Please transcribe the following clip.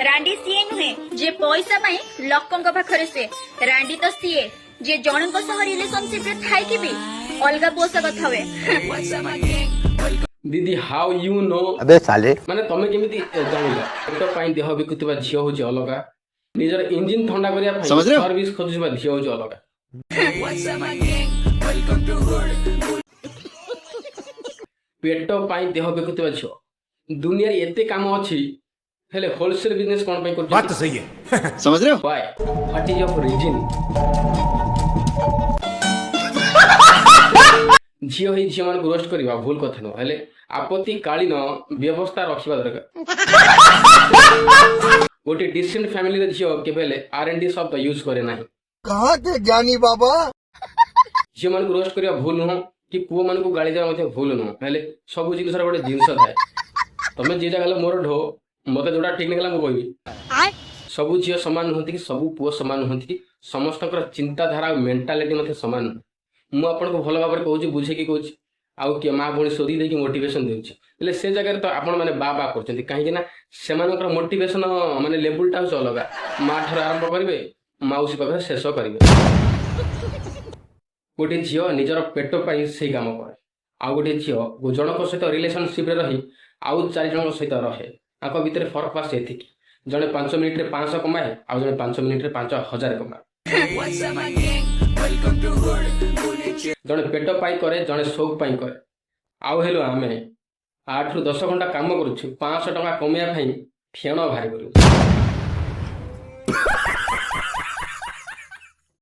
रांडी CA नुहे जे पैसा पाई लोकंक पाखरे से रांडी तो सीए जे जनक सह रिलेशनशिप रे थाई कि भी अलगा पोसा कथा हुए। दीदी हाउ यू नो अबे साले माने तमे केमिति जानिला पेट पाई देह बिकुतबा झियो होची अलगा निजर इंजिन ठंडा करिया पाई समझ रहे हो? सर्विस खोजुबा झियो होची अलगा पेट पाई देह बिकुतबा झियो दुनिया रे एते काम अछि हेले होलसेल बिजनेस कोन पाई करछ बात तो सही है। समझ रहे हो? Why what is your reason झियो ही झियो मान रोस्ट करबा भूल कथा न हेले आपत्ति कालीन व्यवस्था रखिबा दरकार गोटे डिसेंट फैमिली रे झियो केबेले आरएनडी शब्द यूज करे नाही कहाँ के ज्ञानी बाबा झियो मान रोस्ट करबा भूल न कि पुओ मान को गाली देबा मते भूल न हेले सब जिनिस रे गोटे जिंस थाए तमे जे जगह मोर ढो मते जोडा ठीक निकला मु कहबी सब झियो समान नहंती कि सब पुओ समान नहंती कि समस्तकर चिंताधारा मेंटालिटी मते समान मु आपन को भलो भाबरे कहूची बुझे कि कहूची आउ के मां भणी सोदी दे कि मोटिवेशन देउची ले से जगह तो आपण माने बाबा करचंती काहे कि ना सेमानकर मोटिवेशन माने लेवल टा अलगा मां ठर आरंभ करिवे माउसी पाखरे शेष करिवे गोटे झियो निजर पेट पाई से काम करे आ गोटे झियो जनक सहित रिलेशनशिप रे रही आउ चार जन सहित रहे आक भितर फरक पास एथिकी जने 5 मिनिट रे 500 कमाए आ जने 5 मिनिट रे 5000 कमाए जने पेट पाई करे जने शौक पाई करे आउ हेलो आमे 8 ରୁ 10 घंटा काम करूछु 500 टका कमिया भाई फेण भाई करू